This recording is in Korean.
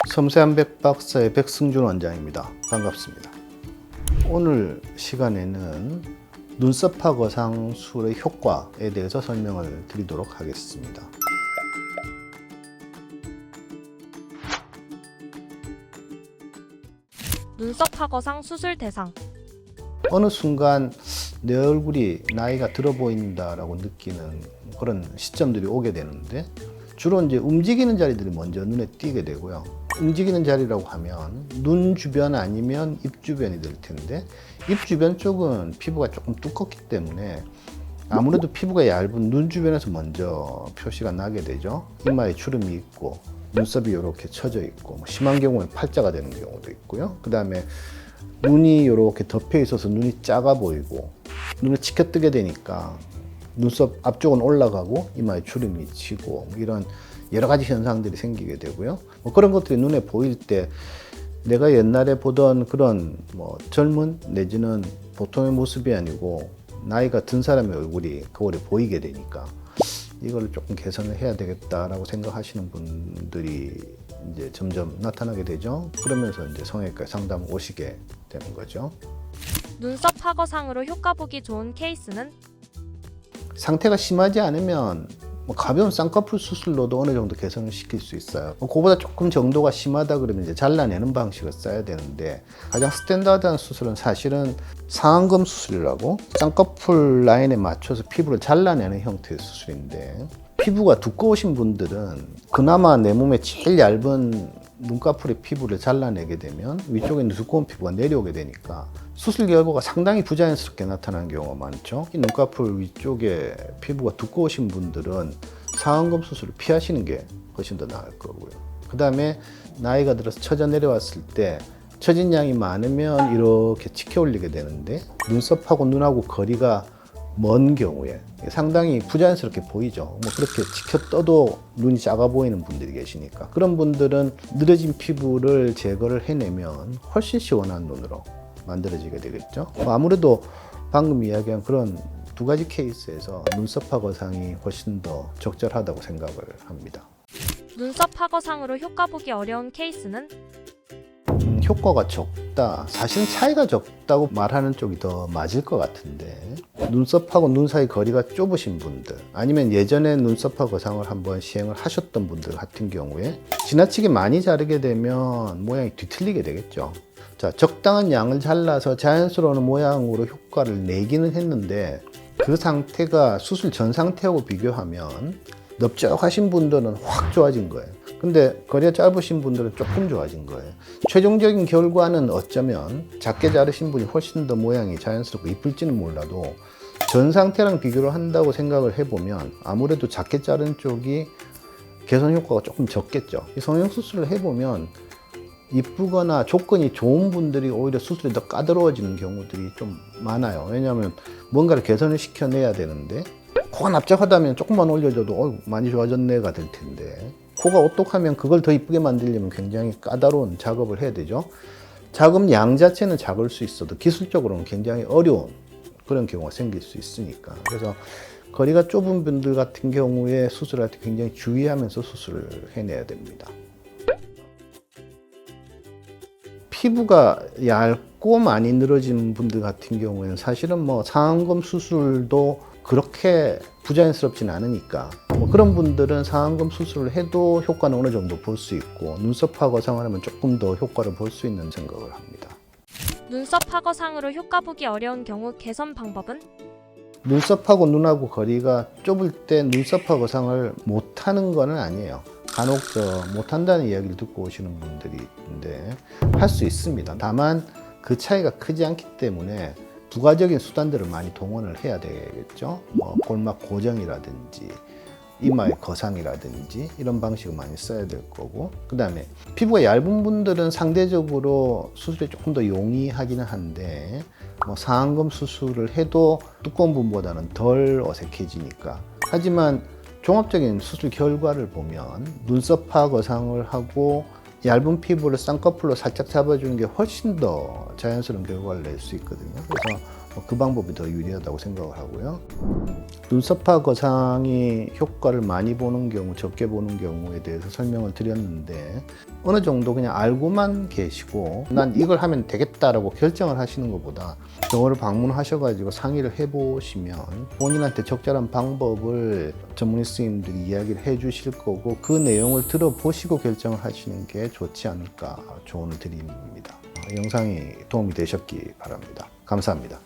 섬세한 백 박사의 백승준 원장입니다. 반갑습니다. 오늘 시간에는 눈썹화 거상술의 효과에 대해서 설명을 드리도록 하겠습니다. 눈썹화 거상 수술 대상. 어느 순간 내 얼굴이 나이가 들어 보인다라고 느끼는 그런 시점들이 오게 되는데, 주로 이제 움직이는 자리들이 먼저 눈에 띄게 되고요. 움직이는 자리라고 하면 눈 주변 아니면 입 주변이 될 텐데, 입 주변 쪽은 피부가 조금 두껍기 때문에 아무래도 피부가 얇은 눈 주변에서 먼저 표시가 나게 되죠. 이마에 주름이 있고 눈썹이 이렇게 처져 있고, 심한 경우에 팔자가 되는 경우도 있고요. 그 다음에 눈이 이렇게 덮여 있어서 눈이 작아 보이고, 눈을 치켜뜨게 되니까 눈썹 앞쪽은 올라가고 이마에 주름이 치고, 이런 여러 가지 현상들이 생기게 되고요. 그런 것들이 눈에 보일 때 내가 옛날에 보던 그런 젊은 내지는 보통의 모습이 아니고 나이가 든 사람의 얼굴이 거울에 보이게 되니까 이걸 조금 개선을 해야 되겠다라고 생각하시는 분들이 이제 점점 나타나게 되죠. 그러면서 이제 성형외과 상담 오시게 되는 거죠. 눈썹화 거상으로 효과 보기 좋은 케이스는 상태가 심하지 않으면 가벼운 쌍꺼풀 수술로도 어느 정도 개선을 시킬 수 있어요. 그거보다 조금 정도가 심하다 그러면 이제 잘라내는 방식을 써야 되는데, 가장 스탠다드한 수술은 사실은 상안검 수술이라고 쌍꺼풀 라인에 맞춰서 피부를 잘라내는 형태의 수술인데, 피부가 두꺼우신 분들은 그나마 내 몸에 제일 얇은 눈꺼풀의 피부를 잘라내게 되면 위쪽에 있는 두꺼운 피부가 내려오게 되니까 수술 결과가 상당히 부자연스럽게 나타나는 경우가 많죠. 이 눈꺼풀 위쪽에 피부가 두꺼우신 분들은 상안검 수술을 피하시는 게 훨씬 더 나을 거고요. 그 다음에 나이가 들어서 처져 내려왔을 때 처진 양이 많으면 이렇게 치켜 올리게 되는데, 눈썹하고 눈하고 거리가 먼 경우에 상당히 부자연스럽게 보이죠. 그렇게 치켜 떠도 눈이 작아 보이는 분들이 계시니까, 그런 분들은 늘어진 피부를 제거를 해내면 훨씬 시원한 눈으로 만들어지게 되겠죠. 아무래도 방금 이야기한 그런 두 가지 케이스에서 눈썹화 거상이 훨씬 더 적절하다고 생각을 합니다. 눈썹화 거상으로 효과 보기 어려운 케이스는 효과가 적다, 사실은 차이가 적다고 말하는 쪽이 더 맞을 것 같은데, 눈썹하고 눈 사이 거리가 좁으신 분들, 아니면 예전에 눈썹화 거상을 한번 시행을 하셨던 분들 같은 경우에 지나치게 많이 자르게 되면 모양이 뒤틀리게 되겠죠. 자, 적당한 양을 잘라서 자연스러운 모양으로 효과를 내기는 했는데, 그 상태가 수술 전 상태하고 비교하면 넓적하신 분들은 확 좋아진 거예요. 근데 거리가 짧으신 분들은 조금 좋아진 거예요. 최종적인 결과는 어쩌면 작게 자르신 분이 훨씬 더 모양이 자연스럽고 이쁠지는 몰라도, 전 상태랑 비교를 한다고 생각을 해보면 아무래도 작게 자른 쪽이 개선 효과가 조금 적겠죠. 이 성형 수술을 해보면 이쁘거나 조건이 좋은 분들이 오히려 수술이 더 까다로워지는 경우들이 좀 많아요. 왜냐하면 뭔가를 개선을 시켜내야 되는데, 코가 납작하다면 조금만 올려줘도 많이 좋아졌네가 될 텐데, 코가 오똑하면 그걸 더 이쁘게 만들려면 굉장히 까다로운 작업을 해야 되죠. 자금 양 자체는 작을 수 있어도 기술적으로는 굉장히 어려운 그런 경우가 생길 수 있으니까, 그래서 거리가 좁은 분들 같은 경우에 수술할 때 굉장히 주의하면서 수술을 해내야 됩니다. 피부가 얇고 많이 늘어진 분들 같은 경우에는 사실은 상안검 수술도 그렇게 부자연스럽진 않으니까, 그런 분들은 상안검 수술을 해도 효과는 어느 정도 볼 수 있고, 눈썹화 거상을 하면 조금 더 효과를 볼 수 있는 생각을 합니다. 눈썹화 거상으로 효과 보기 어려운 경우 개선 방법은 눈썹하고 눈하고 거리가 좁을 때 눈썹화 거상을 못하는 건 아니에요. 간혹 못한다는 이야기를 듣고 오시는 분들이 있는데, 할 수 있습니다. 다만 그 차이가 크지 않기 때문에 부가적인 수단들을 많이 동원을 해야 되겠죠. 골막 고정이라든지 이마의 거상이라든지 이런 방식을 많이 써야 될 거고, 그 다음에 피부가 얇은 분들은 상대적으로 수술이 조금 더 용이하기는 한데, 상안검 수술을 해도 두꺼운 부분보다는 덜 어색해지니까. 하지만 종합적인 수술 결과를 보면 눈썹화 거상을 하고 얇은 피부를 쌍꺼풀로 살짝 잡아주는 게 훨씬 더 자연스러운 결과를 낼 수 있거든요. 그래서 그 방법이 더 유리하다고 생각을 하고요. 눈썹화 거상이 효과를 많이 보는 경우, 적게 보는 경우에 대해서 설명을 드렸는데 어느 정도 그냥 알고만 계시고 난 이걸 하면 되겠다라고 결정을 하시는 것보다 병원을 방문하셔가지고 상의를 해보시면 본인한테 적절한 방법을 전문의 선생님들이 이야기를 해주실 거고 그 내용을 들어보시고 결정을 하시는 게 좋지 않을까 조언을 드립니다. 영상이 도움이 되셨기 바랍니다. 감사합니다.